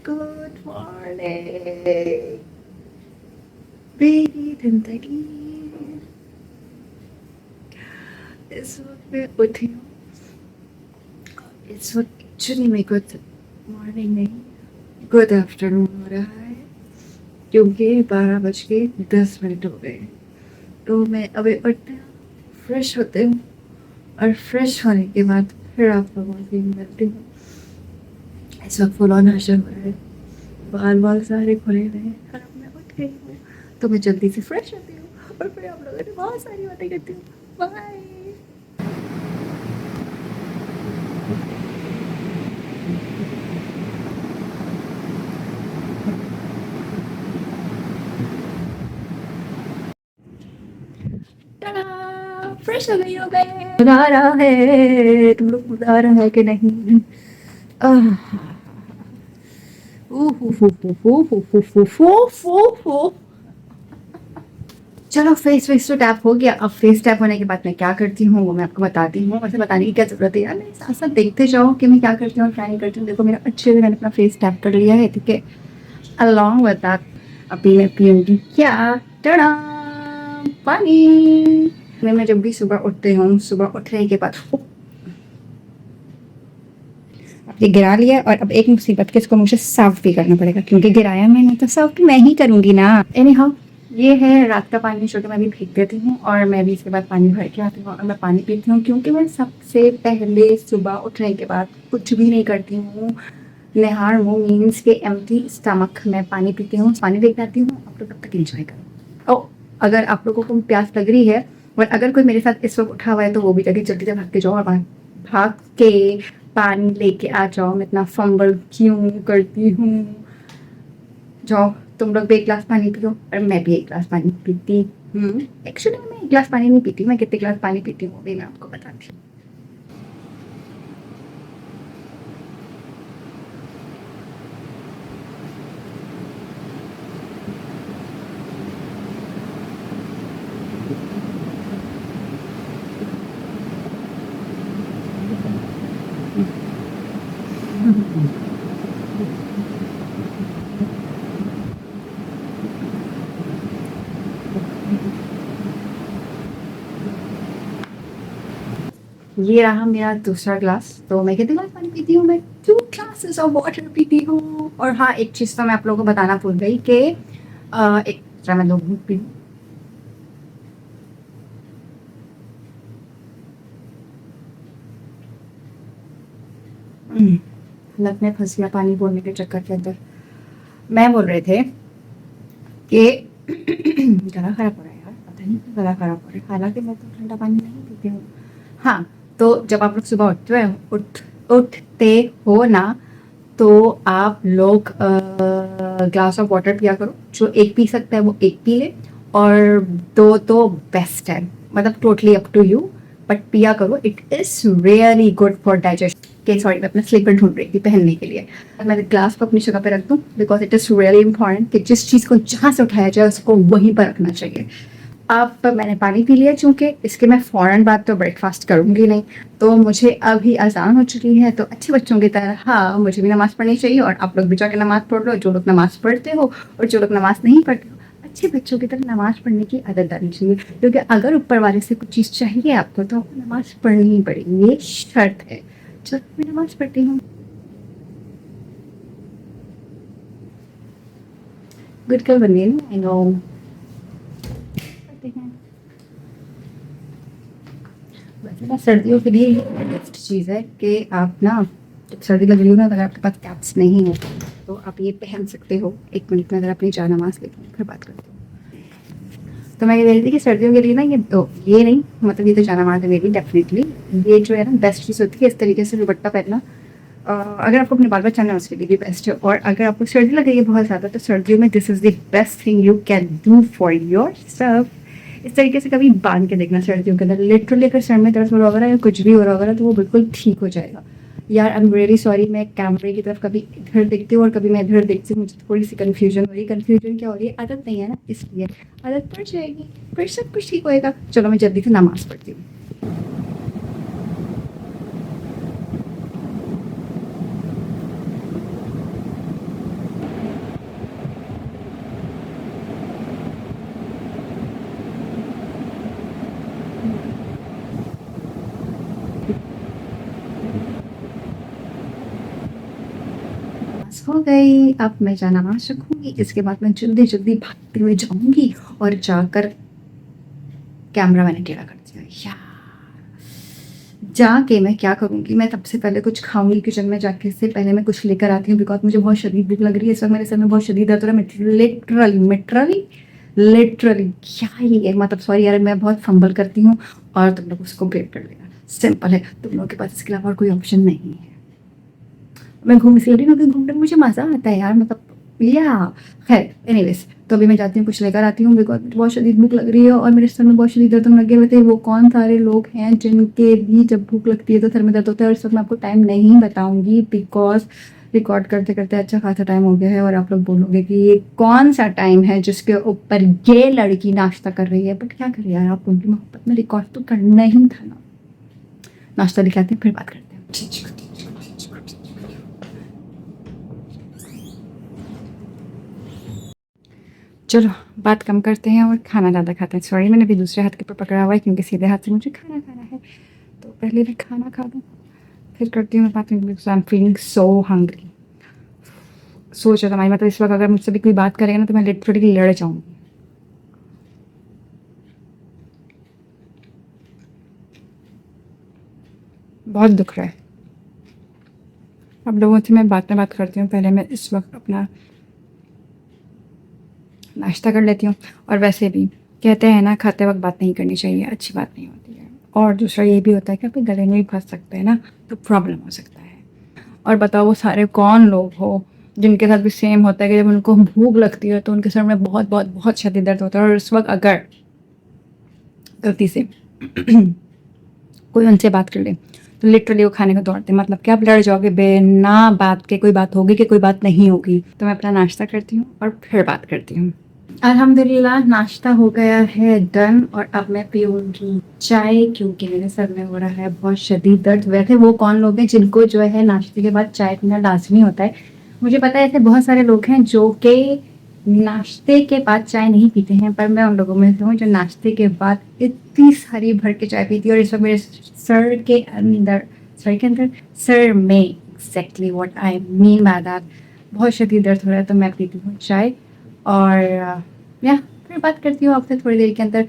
Good morning, मेरी जिंदगी। इस वक्त मैं उठी हूँ। इस वक्त एक्चुअली मेरे को मॉर्निंग नहीं, गुड आफ्टरनून हो रहा है, क्योंकि 12:10 हो गए। तो मैं अभी उठती हूँ, फ्रेश होती हूँ, और फ्रेश होने के बाद फिर आप लोगों से मिलती हूँ। इस वक्त फुल ऑन हर्षण हो रहा है, बाल सारे खुले हुए हैं, और अब मैं उठ गई हूँ, तो मैं जल्दी से फ्रेश होती हूँ और फिर आप लोगों से बहुत सारी बातें करती हूँ। बाय। फ्रेश हो गए। मजा आ रहा है, तुम लोग मजा आ रहा है कि नहीं? आह, ऊ, फू, फू, फू, फू, फू, फू, फू, फू, फू, फू। चलो फेस तो टैप हो गया। अब फेस टैप होने के बाद मैं क्या करती हूँ वो मैं आपको बताती हूँ। वैसे बताने की क्या जरूरत है यार, मेरे साथ साथ देखते जाओ कि मैं क्या करती हूँ और क्या नहीं करती हूँ। देखो मेरा अच्छे से मैंने अपना फेस टैप कर लिया है, ठीक है। अलॉन्ग विद दैट अभी मैं पीऊंगी क्या? टड़ा, पानी। मैं जब भी सुबह उठते हूँ, सुबह उठने के बाद ये गिरा लिया, और अब एक मुसीबत के इसको मुझे साफ भी करना पड़ेगा, क्योंकि गिराया मैंने तो साफ भी मैं ही करूंगी ना। एनी हाउ, ये है रात का पानी जो कि मैं भी फेंक देती हूँ, और मैं भी इसके बाद पानी भर के आती हूँ और मैं पानी पीती हूँ, क्योंकि मैं सबसे पहले सुबह उठने के बाद कुछ भी नहीं करती हूँ। निहार मुँह मीन्स के एम्प्टी स्टमक मैं पानी पीती हूँ, पानी लेके आती हूँ। आप लोग तब तक इंजॉय करो। ओ, अगर आप लोगों को प्यास लग रही है और अगर कोई मेरे साथ इस वक्त उठा हुआ है, तो वो भी जाके जल्दी से भाग के जाओ और भाग के पानी लेके आ जाओ। मैं इतना फंबल क्यों करती हूँ? जाओ, तुम लोग भी एक गिलास पानी पियो और मैं भी एक गिलास पानी पीती हूँ। एक्चुअली मैं एक गिलास पानी नहीं पीती, मैं कितने गिलास पानी पीती हूँ वो भी मैं आपको बताती हूँ। ये रहा मेरा दूसरा ग्लास। तो मैं कितने ग्लास पानी पीती हूँ? मैं 2 ग्लासेस ऑफ वाटर पीती हूँ। और हाँ, एक चीज़ तो मैं आप लोगों को बताना भूल गई कि एक मैं दो घूंट पी। हालत में फंस गया पानी बोलने के चक्कर के अंदर। मैं बोल रहे थे कि गला खराब हो रहा है यार, पता नहीं क्यों गला खराब हो रहा है, हालांकि मैं तो ठंडा पानी नहीं पीती हूँ। हाँ, तो जब आप लोग सुबह उठते हो ना, तो आप लोग ग्लास ऑफ वाटर पिया करो। जो एक पी सकता है वो एक पी ले, और दो तो बेस्ट है, मतलब totally up to you, but पिया करो। It is really good for digestion. के सॉरी, मैं अपना स्लीपर ढूंढ रही थी पहनने के लिए। मैं ग्लास को अपनी जगह पे रख दूँ, because it is really important कि जिस चीज़ को जहाँ से उठाया जाए उसको वहीं पर रखना चाहिए। अब मैंने पानी पी लिया, चूँकि इसके मैं फ़ौरन बाद तो ब्रेकफास्ट करूँगी नहीं, तो मुझे अभी अज़ान हो चुकी है। तो अच्छे बच्चों की तरह हाँ, मुझे भी नमाज़ पढ़नी चाहिए, और आप लोग भी जाके नमाज़ पढ़ लो, जो लोग नमाज़ पढ़ते हो, और जो लोग नमाज़ नहीं पढ़ते हो, अच्छे बच्चों की तरह नमाज़ पढ़ने की आदत डालनी चाहिए, क्योंकि अगर ऊपर वाले से कुछ चीज़ चाहिए आपको, तो आपको नमाज़ पढ़नी ही पड़ेगी, ये शर्त है। चलो मैं नमाज़ पढ़ती हूँ। गुड गर्ल बन गई ना, आई नो। पढ़ते हैं। वैसे ना सर्दियों के लिए बेस्ट चीज़ है कि आप ना, जब सर्दी लग रही हो ना, अगर आपके पास कैप्स नहीं हो तो आप ये पहन सकते हो। 1 मिनट में अगर अपनी जा नमाज लेते हैं, फिर बात करते हो। तो मैं ये कह रही थी कि सर्दियों के लिए ना ये नहीं, मतलब ये तो जाना मार है मेरी डेफिनेटली। ये जो है ना बेस्ट चीज़ होती है, इस तरीके से दुपट्टा पहनना। अगर आपको अपने बाल बचाना है उसके लिए भी बेस्ट है, और अगर आपको सर्दी लग रही है बहुत ज़्यादा, तो सर्दियों में this is the best thing you can do for your self. इस तरीके से कभी बांध के देखना सर्दियों के अंदर। लिटरली अगर सर में दर्द हो रहा होगा या कुछ भी हो रहा होगा, तो वो बिल्कुल ठीक हो जाएगा। यार आई एम रियली सॉरी, मैं कैमरे की तरफ कभी इधर देखती हूँ और कभी मैं इधर देखती हूँ, मुझे थोड़ी सी कन्फ्यूजन हो रही है। कन्फ्यूजन क्या हो रही है? आदत नहीं है ना, इसलिए। आदत पड़ जाएगी, फिर सब कुछ ठीक होएगा। चलो मैं जल्दी से नमाज पढ़ती हूँ। नमाज हो गई, अब मैं जा नमाज रखूँगी, इसके बाद मैं जल्दी जल्दी भागते हुए जाऊँगी और जाकर कैमरा मैंने टेढ़ा कर दिया यार। जाके मैं क्या करूँगी, मैं सबसे पहले कुछ खाऊंगी किचन में जाके, इससे पहले मैं कुछ लेकर आती हूँ बिकॉज मुझे बहुत शदीद भूख लग रही है। इस वक्त मेरे सर में बहुत शदीद दर्द हो रहा है, लिटरली क्या ही है, मतलब सॉरी यार मैं बहुत फंबल करती हूँ और तुम लोग उसको ब्रेक कर लेना, सिंपल है, तुम लोगों के पास इसके अलावा और कोई ऑप्शन नहीं है। मैं घूम इसलिए रही हूँ क्योंकि घूमने में मुझे मज़ा आता है यार, मतलब या खैर एनीवेज, तो अभी मैं जाती हूँ कुछ लेकर आती हूँ बिकॉज बहुत शदीद भूख लग रही है और मेरे सर में बहुत शदीद दर्द लगे हुए थे। वो कौन सारे लोग हैं जिनके भी जब भूख लगती है तो सर में दर्द होता है, और इस वक्त मैं आपको टाइम नहीं बताऊंगी बिकॉज रिकॉर्ड करते करते अच्छा खासा टाइम हो गया है और आप लोग बोलोगे कि ये कौन सा टाइम है जिसके ऊपर ये लड़की नाश्ता कर रही है। बट क्या करिए यार, आप उनकी मोहब्बत में रिकॉर्ड तो करना ही था ना। नाश्ता दिखाते हैं फिर बात करते हैं। चलो बात कम करते हैं और खाना ज़्यादा खाते हैं। सॉरी मैंने भी दूसरे हाथ के ऊपर पकड़ा हुआ है क्योंकि सीधे हाथ से मुझे खाना खाना है, तो पहले मैं खाना खा दूँ फिर करती हूँ मैं बात। I am feeling so hungry. सोच रहा था भाई, मतलब इस वक्त अगर मुझसे भी कोई बात करेगा ना तो मैं लिटरली लड़ जाऊँगी। बहुत दुख रहा है। अब लोगों से मैं बात करती हूँ, पहले मैं इस वक्त अपना नाश्ता कर लेती हूँ। और वैसे भी कहते हैं ना खाते वक्त बात नहीं करनी चाहिए, अच्छी बात नहीं होती है। और दूसरा ये भी होता है कि आपके गले में भी फंस सकते हैं ना, तो प्रॉब्लम हो सकता है। और बताओ वो सारे कौन लोग हो जिनके साथ भी सेम होता है कि जब उनको भूख लगती है तो उनके सर में बहुत बहुत बहुत शदीद दर्द होता है, और उस वक्त अगर गलती से कोई उनसे बात कर ले तो लिटरली वो खाने को दौड़ते हैं। मतलब कि आप लड़ जाओगे बिना बात के, कोई बात होगी कि कोई बात नहीं होगी। तो मैं अपना नाश्ता करती हूँ और फिर बात करती हूँ। अल्हम्दुलिल्लाह नाश्ता हो गया है डन, और अब मैं पीऊँगी चाय क्योंकि मेरे सर में हो रहा है बहुत शदीद दर्द। वैसे वो कौन लोग हैं जिनको जो है नाश्ते के बाद चाय पीना लाजमी होता है। मुझे पता है ऐसे बहुत सारे लोग हैं जो कि नाश्ते के बाद चाय नहीं पीते हैं, पर मैं उन लोगों में से हूँ जो नाश्ते के बाद इतनी सारी भर के चाय पीती है। और इस वक्त मेरे सर में exactly what I mean by that बहुत शदीद दर्द हो रहा है, तो मैं पीती हूँ चाय और या फिर बात करती हूँ आपसे थोड़ी देर के अंदर।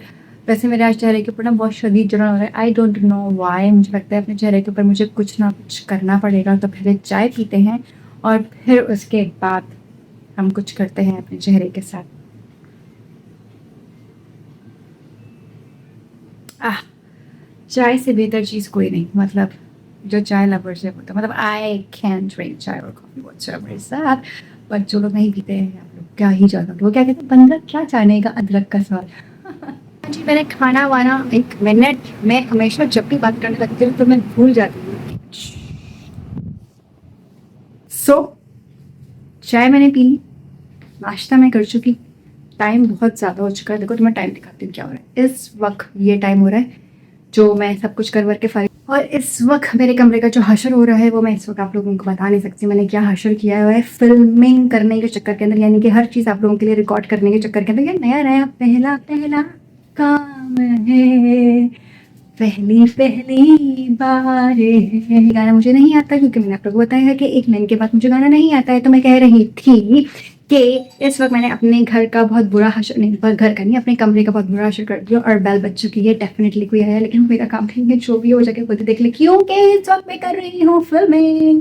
वैसे मेरे आज चेहरे के ऊपर ना बहुत शदीद जलन हो रहा है, आई डोंट नो वाई। मुझे लगता है अपने चेहरे के ऊपर मुझे कुछ ना कुछ करना पड़ेगा, तो पहले चाय पीते हैं और फिर उसके बाद हम कुछ करते हैं अपने चेहरे के साथ। चाय से बेहतर चीज़ कोई नहीं, मतलब जो चाय लवर से होता है, मतलब आई कैन ड्रिंक चाय और coffee whatever is that, but जो लोग नहीं पीते हैं आप लोग क्या ही जाता, वो क्या कहते हैं बंदा क्या जानेगा अदरक का स्वाद। जी मैंने खाना वाना 1 मिनट, मैं हमेशा जब भी बात करने लगती हूँ तो मैं भूल जाती हूँ। सो चाय मैंने पी ली, नाश्ता मैं कर चुकी, टाइम बहुत ज़्यादा हो चुका है। देखो तुम्हें टाइम दिखाती हूँ क्या हो रहा है। इस वक्त ये टाइम हो रहा है जो मैं सब कुछ कर के फारिग, और इस वक्त मेरे कमरे का जो हशर हो रहा है वो मैं इस वक्त आप लोगों को बता नहीं सकती मैंने क्या हशर किया हुआ है फिल्मिंग करने के चक्कर के अंदर, यानी कि हर चीज़ आप लोगों के लिए रिकॉर्ड करने के चक्कर के अंदर। ये नया नया पहला पहला काम है, पहली पहली बार है। गाना मुझे नहीं आता क्योंकि मैंने आप लोगों को बताया है कि 1 महीने के बाद मुझे गाना नहीं आता है। तो मैं कह रही थी कि इस वक्त मैंने अपने घर का बहुत बुरा हशर, नहीं पर घर का नहीं, अपने कमरे का बहुत बुरा हशर कर दिया और बेल बज चुकी है। डेफिनेटली कोई आया, लेकिन मेरा काम नहीं है, जो भी हो जाके खुद देख ले क्योंकि इस वक्त मैं कर रही हूँ फिल्मिंग।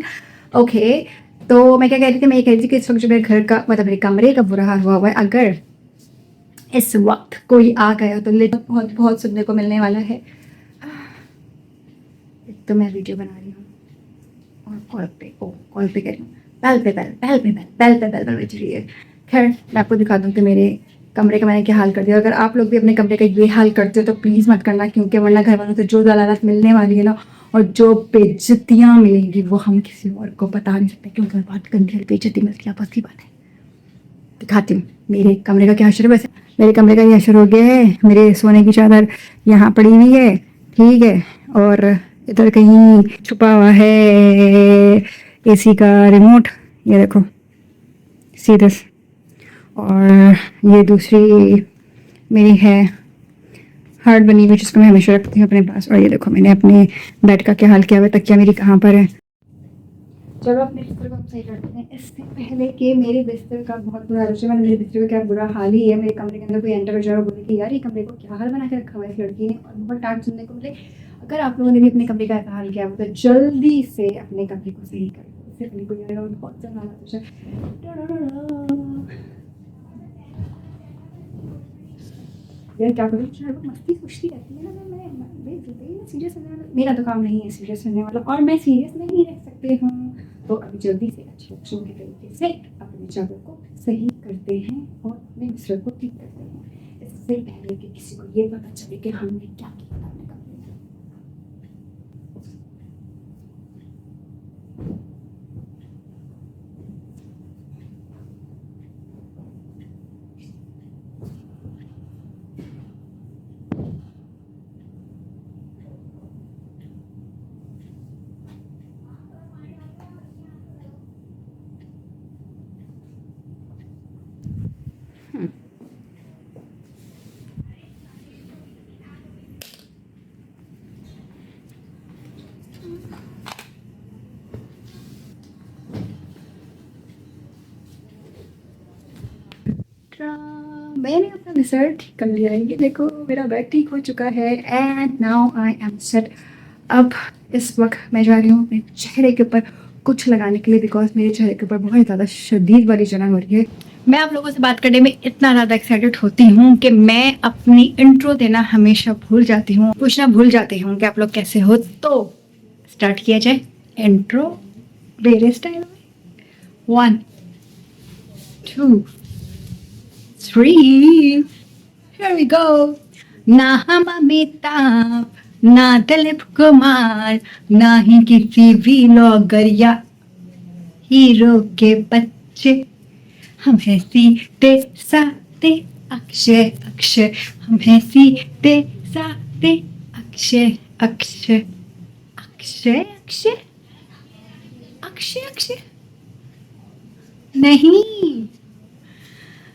ओके तो मैं क्या कह रही थी, मैं ये कह रही थी कि इस वक्त जो मेरे घर का मतलब मेरे कमरे का बुरा हाल हुआ है, अगर इस वक्त कोई आ गया तो बहुत बहुत सुनने को मिलने वाला है। तो मैं वीडियो बना रही हूँ और कॉल पे कर रही हूँ, बेल बज रही है। खैर मैं आपको दिखा दूँ कि मेरे कमरे का मैंने क्या हाल कर दिया। अगर आप लोग भी अपने कमरे का ये हाल करते हो तो प्लीज़ मत करना, क्योंकि वरना घर वालों से जो दलालत मिलने वाली है ना और जो बेइज्जतियाँ मिलेंगी वो हम किसी और को बता नहीं सकते, क्योंकि बहुत गंदी बेइज्जती मिलती है। बस की बात है, दिखाती हूँ मेरे कमरे का क्या असर है। वैसे मेरे कमरे का ये असर हो गया है, मेरे सोने की चादर यहाँ पड़ी हुई है, ठीक है, और इधर कहीं छुपा हुआ है एसी का रिमोट, ये देखो सीधे, और ये दूसरी मेरी है हार्ड बनी हुई जिसको मैं हमेशा रखती हूँ अपने पास। और ये देखो मैंने अपने बेड का क्या हाल किया हुआ है, तकिया मेरी कहाँ पर है, चलो अपने बिस्तर को हम सही करते हैं। इससे पहले कि मेरे बिस्तर का बहुत बुरा हाल हो जाए, मेरे बिस्तर का क्या बुरा हाल ही है, मेरे कमरे के अंदर कोई एंटर हो जाए और बोले कि यार ये कमरे को क्या हाल बना के रखा हुआ है इस लड़की ने, और बहुत डांट सुनने को मिले। अगर आप लोगों ने भी अपने कमरे का ऐसा हाल किया हो तो जल्दी से अपने कमरे को सही करो, इससे पहले कोई आएगा और बहुत सा हाल हो जाए। यार क्या करूँ, मस्ती सोचती रहती है ना, मैं सीरियस मेरा तो काम नहीं है सीरियस होने वाला, और मैं सीरियस नहीं रह सकती हूँ। तो अभी जल्दी से अच्छे लक्षणों के तरीके से अपने जगह को सही करते हैं और अपने बिस्तर को ठीक करते हैं, इससे पहले कि किसी को ये पता चले कि हमने क्या किया था अपने कमरे में। मैंने अपना बिस्तर ठीक कर लिया है, ये देखो मेरा बेड ठीक हो चुका है and now I am set. अब इस वक्त मैं जा रही हूँ अपने चेहरे के ऊपर कुछ लगाने के लिए, बिकॉज मेरे चेहरे के ऊपर बहुत ज़्यादा शदीद वाली जलन हो रही है। मैं आप लोगों से बात करने में इतना ज़्यादा एक्साइटेड होती हूँ कि मैं अपनी इंट्रो देना हमेशा भूल जाती हूँ, पूछना भूल जाती हूँ कि आप लोग कैसे हो। तो स्टार्ट किया जाए इंट्रो मेरे स्टाइल में। 1 2 3, here we go। ना हम अमिताभ, ना दिलीप कुमार, ना ही किसी व्लॉगर या हीरो के बच्चे, हम हैं सीधे साधे अक्षय अक्षय, हम हैं सीधे साधे अक्षय अक्षय अक्षय अक्षय अक्षय अक्षय नहीं,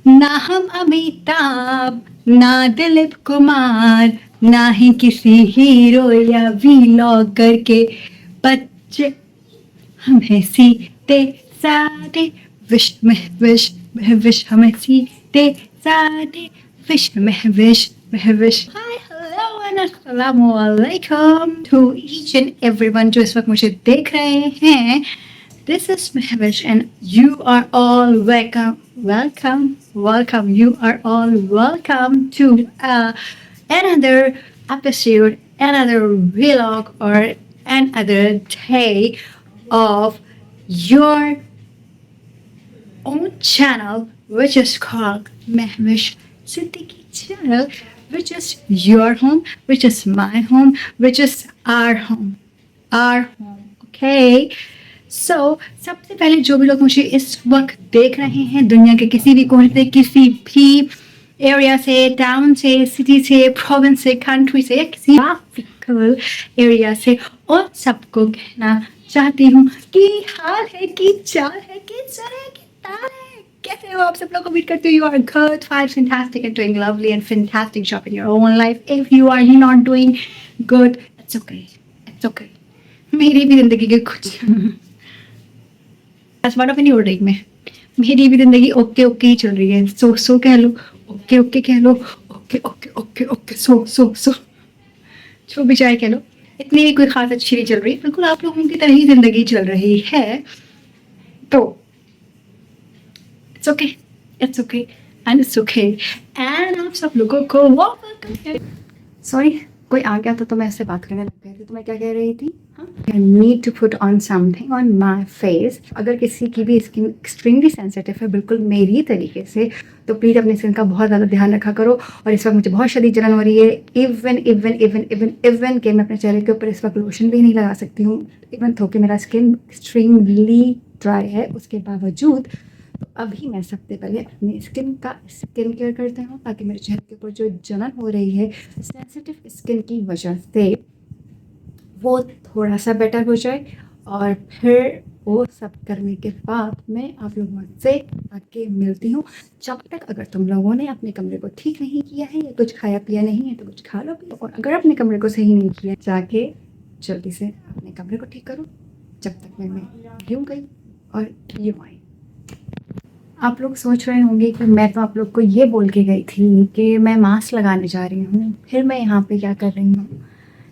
ना हम अमिताभ, ना दिलीप कुमार, ना ही किसी हीरो या व्लॉगर के बच्चे, हम हैं सीधे साधे विश्व में विश्व हमें सीधे साधे विश्व में विश्व। हाय हेलो एंड अस्सलाम वालेकुम टू ईच एंड एवरीवन जो इस वक्त मुझे देख रहे हैं। This is Mehvish and you are all welcome. You are all welcome to another episode, another vlog, or another day of your own channel, which is called Mehvish Siddiqui channel, which is your home, which is my home, which is our home, okay? सो सबसे पहले जो भी लोग मुझे इस वक्त देख रहे हैं दुनिया के किसी भी कोने से, किसी भी एरिया से, टाउन से, सिटी से, प्रोविंस से, कंट्री से, या किसी ट्रॉपिकल एरिया से, और सबको कहना चाहती हूँ कि हाल है, कि चाल है, कि सर है, कि ताल है, कैसे हो आप सब लोग। उम्मीद करती हूँ you are good, fine, fantastic and doing lovely and fantastic job in your own life. If you are not doing good, it's okay. मेरी भी जिंदगी के कुछ नहीं उड़ रही मैं, मेरी भी जिंदगी ओके ओके ही चल रही है। सो कह लो, ओके ओके कह लो, ओके सो जो भी चाहे कह लो, इतनी भी कोई खास अच्छी नहीं चल रही, बिल्कुल आप लोगों की तरह ही जिंदगी चल रही है। तो इट्स ओके एंड आप सब लोगों को वेलकम। सॉरी कोई आ गया तो मैं इससे बात करने लग गई थी। तो मैं क्या कह रही थी, I need to put on something on my face. अगर किसी की भी स्किन एक्सट्रीमली सेंसिटिव है, बिल्कुल मेरी तरीके से, तो प्लीज़ अपनी स्किन का बहुत ज़्यादा ध्यान रखा करो। और इस वक्त मुझे बहुत शदीद जलन हो रही है, इवन कि मैं अपने चेहरे के ऊपर इस वक्त लोशन भी नहीं लगा सकती हूँ, इवन तो कि मेरा स्किन एक्सट्रीमली ड्राई है उसके बावजूद। तो अभी मैं सबसे पहले अपनी स्किन केयर करती हूँ, ताकि मेरे चेहरे के ऊपर जो जलन हो रही है सेंसिटिव स्किन की वजह से, वो थोड़ा सा बेटर हो जाए। और फिर वो सब करने के बाद मैं आप लोगों से आके मिलती हूँ। जब तक अगर तुम लोगों ने अपने कमरे को ठीक नहीं किया है, या कुछ खाया पिया नहीं है, तो कुछ खा लो पियो। और अगर अपने कमरे को सही नहीं किया, जाके जल्दी से अपने कमरे को ठीक करो, जब तक मैं यूँ गई और यूँ आई। आप लोग सोच रहे होंगे कि मैं तो आप लोग को ये बोल के गई थी कि मैं मास्क लगाने जा रही हूँ, फिर मैं यहाँ पे क्या कर रही हूँ।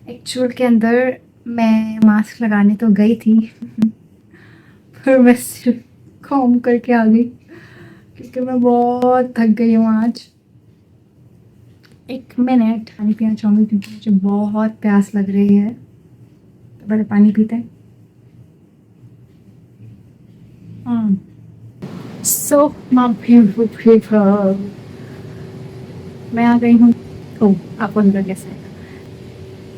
एक्चुअल के अंदर मैं मास्क लगाने तो गई थी पर मैं सिर्फ काम करके आ गई क्योंकि मैं बहुत थक गई हूँ आज। 1 मिनट पानी पीना चाहूँगी क्योंकि मुझे बहुत प्यास लग रही है। तो बड़े पानी पीते हैं। सो माय ब्यूटीफुल पीपल, मैं आ गई हूँ। ओह, आपको अंदर कैसा है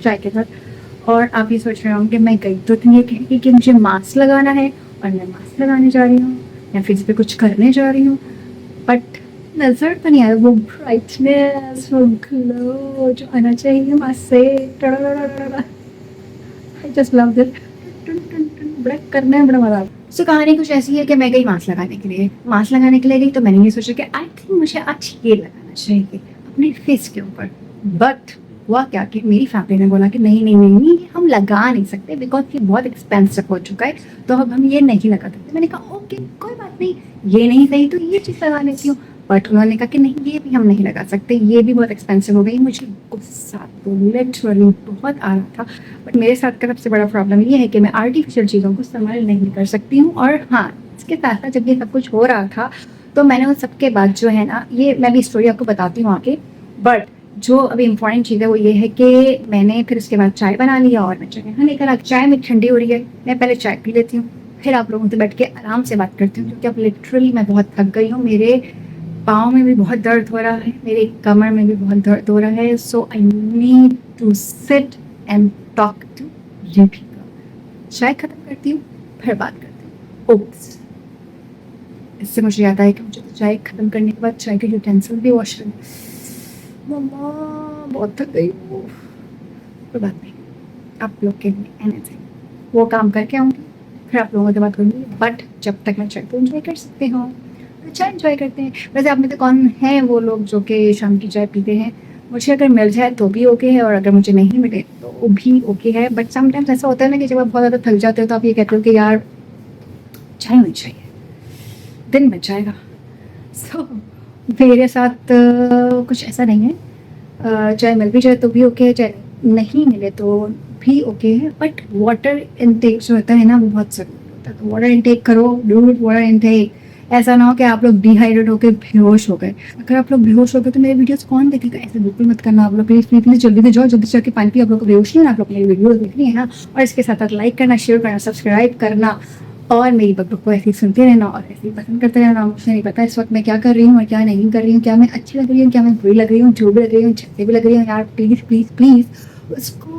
चाय के साथ। और आप ये सोच रहे होंगे मैं गई तो ये कह के कि मुझे मास्क लगाना है और मैं मास्क लगाने जा रही हूँ या फेस पे कुछ करने जा रही हूँ, बट नज़र तो नहीं आया वो ब्राइटनेस, वो ग्लो जो आना चाहिए मास्क से। I just love this. बड़ा करना है, बड़ा मजा। सो कहानी कुछ ऐसी है कि मैं गई मास्क लगाने के लिए। मास्क लगाने के लिए गई तो मैंने ये सोचा कि आई थिंक मुझे आज ये लगाना चाहिए अपने फेस के ऊपर, बट हुआ क्या कि मेरी फैमिली ने बोला कि नहीं नहीं नहीं नहीं, हम लगा नहीं सकते बिकॉज ये बहुत एक्सपेंसिव हो चुका है, तो अब हम ये नहीं लगा सकते। मैंने कहा ओके कोई बात नहीं, ये नहीं सही तो ये चीज़ लगा लेती हूँ, बट उन्होंने कहा कि नहीं ये भी हम नहीं लगा सकते, ये भी बहुत एक्सपेंसिव हो गई। मुझे गुस्सा तो लिटरली बहुत आ रहा था, बट मेरे साथ का सबसे बड़ा प्रॉब्लम ये है कि मैं आर्टिफिशियल चीज़ों को इस्तेमाल नहीं कर सकती हूँ। और हाँ, इसके साथ साथ जब ये सब कुछ हो रहा था तो मैंने उन सबके बाद जो है ना, ये मैं भी स्टोरी आपको बताती हूँ आगे, बट जो अभी इम्पॉर्टेंट चीज़ है वो ये है कि मैंने फिर उसके बाद चाय बना लिया और मैं चाय यहाँ लेकर आ। चाय मेरी ठंडी हो रही है, मैं पहले चाय पी लेती हूँ, फिर आप लोगों से बैठ के आराम से बात करती हूँ क्योंकि अब लिटरली मैं बहुत थक गई हूँ। मेरे पाँव में भी बहुत दर्द हो रहा है, मेरे कमर में भी बहुत दर्द हो रहा है। So I need to sit and talk to you people. चाय ख़त्म करती हूँ फिर बात करती हूँ। ओप्स, इससे मुझे याद आया कि मुझे तो चाय ख़त्म करने के बाद चाय के यूटेंसिल भी वॉश करने। मम्मा बहुत थक गई हूँ। कोई बात नहीं, आप लोग के लिए एनीथिंग वो काम करके आऊँगी फिर आप लोगों से बात करूँगी, बट जब तक मैं चाय तो इन्जॉय कर सकते हो, चाय इन्जॉय करते हैं। वैसे आप में से कौन है वो लोग जो कि शाम की चाय पीते हैं? मुझे अगर मिल जाए तो भी ओके है और अगर मुझे नहीं मिले तो भी ओके है, बट समटाइम्स ऐसा होता है ना कि जब आप बहुत ज़्यादा थक जाते हो तो आप ये कहते हो कि यार चाय होनी चाहिए, दिन बच जाएगा। सो मेरे साथ कुछ ऐसा नहीं है। चाहे मिल भी जाए तो भी ओके है, चाहे नहीं मिले तो भी ओके है, बट वाटर इनटेक जो होता है ना वो बहुत ज़रूरी होता है। तो वाटर इनटेक करो, डूड वाटर इनटेक। ऐसा ना हो कि आप लोग डिहाइड्रेट होकर बेहोश हो गए। अगर आप लोग बेहोश हो गए तो मेरे वीडियोस कौन देखेगा? ऐसे बिल्कुल मत करना आप लोग, प्लीज़ प्लीज़ प्लीज़ जल्दी से जाओ, जल्दी से जाके पानी पी। आप लोग को बेहोश नहीं है, आप लोग मेरी वीडियोस देखनी है ना, और इसके साथ साथ लाइक करना, शेयर करना, सब्सक्राइब करना और मेरी बकबक को ऐसे ही सुनते रहना और ऐसे ही पसंद करते रहना। मुझे नहीं पता इस वक्त मैं क्या कर रही हूँ और क्या नहीं कर रही हूँ, क्या मैं अच्छी लग रही हूँ, क्या मैं बुरी लग रही हूँ, जो भी लग रही हूँ, छत्ते भी लग रही हूँ। यार प्लीज़ प्लीज़ प्लीज़ उसको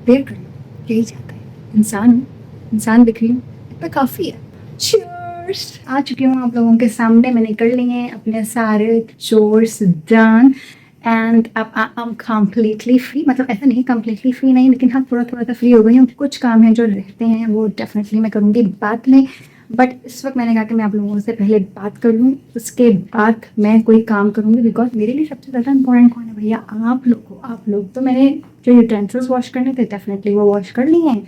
बेयर कर लो, यही चाहता है। इंसान हूँ, इंसान दिख रही हूँ, इतना काफ़ी है। चीयर्स। आ चुकी हूँ आप लोगों के सामने, मैंने कर लिए हैं अपने सारे चोर्स डन एंड अब आई एम कम्प्लीटली फ्री। मतलब ऐसा नहीं कम्प्लीटली फ्री नहीं, लेकिन हाँ थोड़ा थोड़ा सा फ्री हो गई हूँ। कुछ काम हैं जो रहते हैं वो डेफिनेटली मैं करूँगी बाद में, बट इस वक्त मैंने कहा कि मैं आप लोगों से पहले बात कर लूँ, उसके बाद मैं कोई काम करूँगी। बिकॉज मेरे लिए सबसे ज़्यादा इंपॉर्टेंट कौन है भैया? आप लोग हो। आप लोग तो मैंने जो यूटेंसिल्स वॉश करने थे डेफिनेटली वो वॉश कर लिए हैं,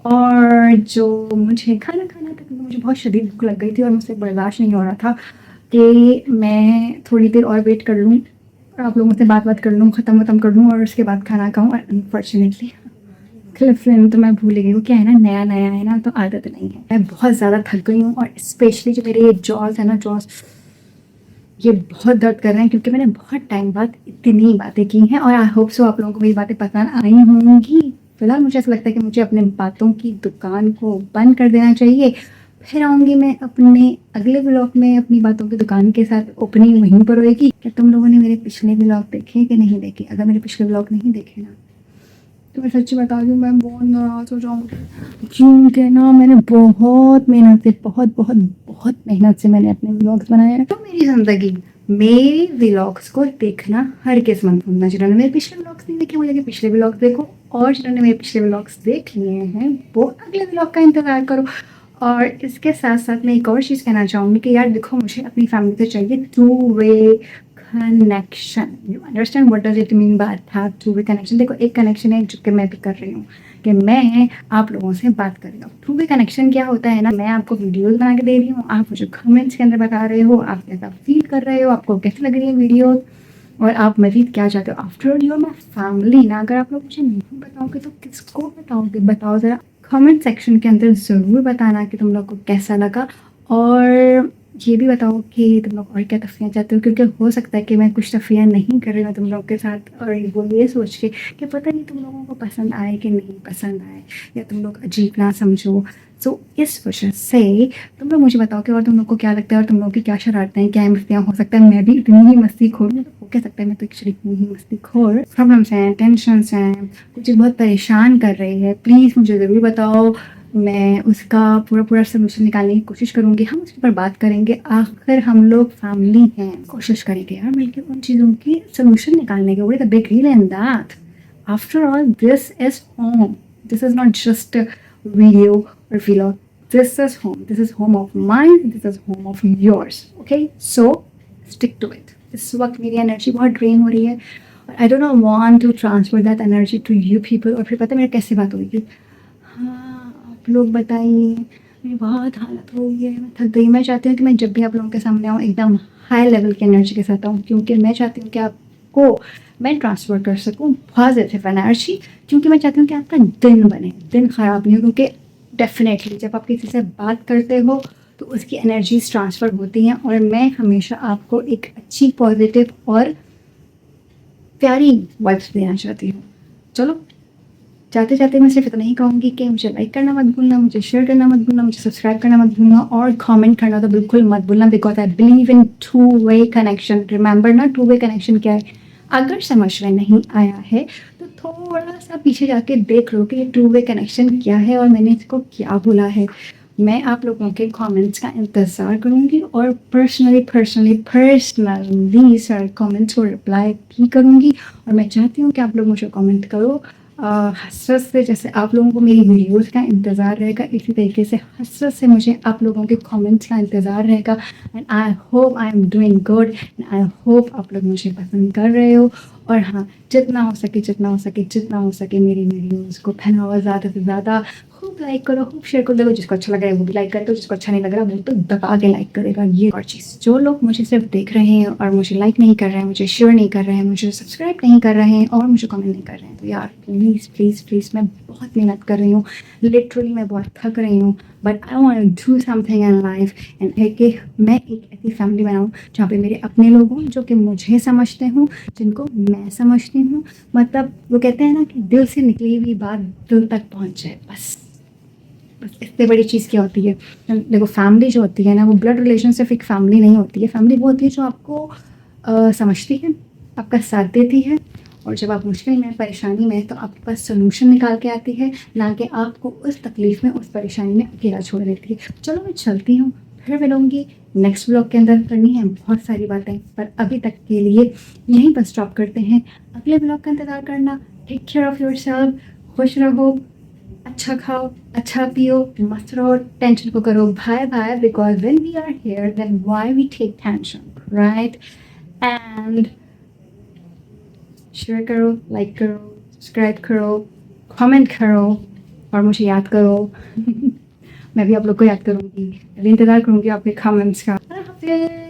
और जो मुझे खाना खाना था क्योंकि मुझे बहुत शदीद भूख लग गई थी और मुझसे बर्दाश्त नहीं हो रहा था कि मैं थोड़ी देर और वेट कर लूँ और आप लोगों से बात कर लूँ, ख़त्म कर लूँ और उसके बाद खाना खाऊँ। और अनफॉर्चुनेटली क्लिप लेना तो मैं भूल गई हूँ। क्या है ना, नया नया है ना तो आदत नहीं है। मैं बहुत ज़्यादा थक गई हूँ और स्पेशली जो मेरे ये जॉज है ना, जॉज ये बहुत दर्द कर रहे हैं क्योंकि मैंने बहुत टाइम बाद इतनी बातें की हैं और आई होप सो आप लोगों को मेरी बातें पसंद आई होंगी। फिलहाल मुझे ऐसा लगता है कि मुझे अपने बातों की दुकान को बंद कर देना चाहिए। फिर आऊँगी मैं अपने अगले व्लॉग में अपनी बातों की दुकान के साथ। ओपनिंग वहीं पर होएगी। क्या तुम लोगों ने मेरे पिछले व्लॉग देखे कि नहीं देखे? अगर मेरे पिछले व्लॉग नहीं देखे ना तो मैं सच्ची बता दूँ मैं बहुत नाराज़ हो जाऊँगी, क्योंकि ना मैंने बहुत मेहनत से बहुत मेहनत से मैंने अपने व्लॉग्स बनाए हैं। तो मेरी ज़िंदगी मेरे व्लॉग्स को देखना हर किस्मत होना। जिन्होंने मेरे पिछले व्लॉग्स नहीं देखे वो जाके पिछले व्लॉग्स देखो, और जिन्होंने मेरे पिछले व्लॉग्स देख लिए हैं वो अगले व्लॉग का इंतज़ार करो। और इसके साथ साथ मैं एक और चीज़ कहना चाहूँगी कि यार देखो, मुझे अपनी फैमिली से चाहिए two way connection. You understand what does it mean by have two way connection? देखो एक कनेक्शन है जो कि मैं भी कर रही हूँ कि मैं आप लोगों से बात कर रही हूँ। टू वे कनेक्शन क्या होता है ना, मैं आपको वीडियोज़ बना के दे रही हूँ, आप मुझे कमेंट्स के अंदर बता रहे हो आप कैसा फील कर रहे हो, आपको कैसी लग रही है वीडियो और आप मज़ीद क्या चाहते हो। After all you're my family ना, अगर आप लोग मुझे नहीं बताओगे तो किसको बताओगे? बताओ ज़रा कमेंट सेक्शन के अंदर ज़रूर बताना कि तुम लोग को कैसा लगा, और ये भी बताओ कि तुम लोग और क्या तफरीयाँ चाहते हो, क्योंकि हो सकता है कि मैं कुछ तफरीयाँ नहीं कर रही हूँ तुम लोगों के साथ और वो ये सोच के कि पता नहीं तुम लोगों को पसंद आए कि नहीं पसंद आए या तुम लोग अजीब ना समझो। सो इस वजह से तुम लोग मुझे बताओ कि और तुम लोग को क्या लगता है और तुम लोग की क्या शरारतें हैं, क्या मस्तियाँ। हो सकता है मैं भी इतनी ही मस्ती खोर हूँ, तो हो क्या सकता है मैं तो एक शरीक ही मस्ती खोर। प्रॉब्लम्स हैं, टेंशन्स हैं, कुछ बहुत परेशान कर रही है, प्लीज़ मुझे ज़रूर बताओ, मैं उसका पूरा सोल्यूशन निकालने की कोशिश करूँगी। हम उसके ऊपर बात करेंगे, आखिर हम लोग फैमिली हैं, कोशिश करेंगे यार मिलकर उन चीज़ों की सोल्यूशन निकालने के। What is the big deal in that? After all this is home, this is not just video और vlog, this is home, this is home of mine, this is home of yours. Okay, so stick to it. इस वक्त मेरी energy बहुत drain हो रही है, I don't know want to transfer that energy to you people. और फिर पता है मेरी कैसे बात होगी, हाँ आप लोग बताइए, मेरी बहुत हालत हो गई है, मैं थक गई। मैं चाहती हूँ कि मैं जब भी आप लोगों के सामने आऊँ एकदम हाई लेवल की एनर्जी के साथ आऊँ, क्योंकि मैं चाहती हूँ कि आपको मैं ट्रांसफ़र कर सकूँ पॉजिटिव एनर्जी, क्योंकि मैं चाहती हूँ कि आपका दिन बने, दिन ख़राब नहीं हो। क्योंकि डेफिनेटली जब आप किसी से बात करते हो तो उसकी एनर्जीज ट्रांसफ़र होती हैं, और मैं हमेशा आपको एक अच्छी पॉजिटिव और प्यारी वाइब्स देना चाहती हूँ। चलो जाते जाते मैं सिर्फ इतना ही कहूँगी कि मुझे लाइक करना मत भूलना, मुझे शेयर करना मत भूलना, मुझे सब्सक्राइब करना मत भूलना, और कमेंट करना तो बिल्कुल मत भूलना, because I believe in two way connection. Remember ना, टू वे कनेक्शन क्या है? अगर समझ में नहीं आया है तो थोड़ा सा पीछे जाके देख लो कि ये टू वे कनेक्शन क्या है और मैंने इसको क्या बोला है। मैं आप लोगों के कमेंट्स का इंतज़ार करूँगी और पर्सनली सारे कमेंट्स को रिप्लाई भी करूँगी। और मैं चाहती हूँ कि आप लोग मुझे कमेंट करो हसरत से, जैसे आप लोगों को मेरी वीडियोस का इंतज़ार रहेगा, इसी तरीके से हसरत से मुझे आप लोगों के कमेंट्स का इंतज़ार रहेगा। And I hope I am doing good, and I hope आप लोग मुझे पसंद कर रहे हो। और हाँ, जितना हो सके मेरी वीडियोस को फैलाओ ज़्यादा से ज़्यादा, खूब लाइक करो, खूब शेयर करो। देखो जिसको अच्छा लग रहा है वो भी लाइक करेगा, जिसको अच्छा नहीं लग रहा वो तो दबा के लाइक करेगा। ये और चीज़, जो लोग मुझे सिर्फ देख रहे हैं और मुझे लाइक नहीं कर रहे हैं, मुझे शेयर नहीं कर रहे हैं, मुझे सब्सक्राइब नहीं कर रहे हैं और मुझे कमेंट नहीं कर रहे हैं, तो यार प्लीज़ मैं बहुत मेहनत कर रही हूँ, लिटरली मैं बहुत थक रही हूँ, but I want to do something in life and कि मैं एक ऐसी फैमिली बनाऊँ जहाँ पे मेरे अपने लोग हों जो कि मुझे समझते हों, जिनको मैं समझती हूँ। मतलब वो कहते हैं ना कि दिल से निकली हुई बात दिल तक पहुँच जाए, बस इससे बड़ी चीज़ क्या होती है? देखो फैमिली जो होती है ना, वो ब्लड रिलेशन सिर्फ एक फैमिली नहीं होती है। फैमिली वो होती है जो आपको समझती है, आपका साथ देती है, और जब आप मुश्किल में, परेशानी में, तो आपके पास सोल्यूशन निकाल के आती है, ना कि आपको उस तकलीफ़ में, उस परेशानी में अकेला छोड़ देती है। चलो मैं चलती हूँ, फिर मिलूँगी नेक्स्ट ब्लॉग के अंदर। करनी है बहुत सारी बातें, पर अभी तक के लिए यहीं पर स्टॉप करते हैं। अगले ब्लॉग का इंतज़ार करना। टेक केयर ऑफ़ योरसेल्फ, खुश रहो, अच्छा खाओ, अच्छा पियो, मस्त रहो, टेंशन को करो bye bye, because when we are here then why we take tension, right? And share करो, लाइक करो, सब्सक्राइब करो, कमेंट करो और मुझे याद करो। मैं भी आप लोग को याद करूँगी, अभी इंतज़ार करूँगी आपके कमेंट्स का। अल्लाह हाफ़िज़।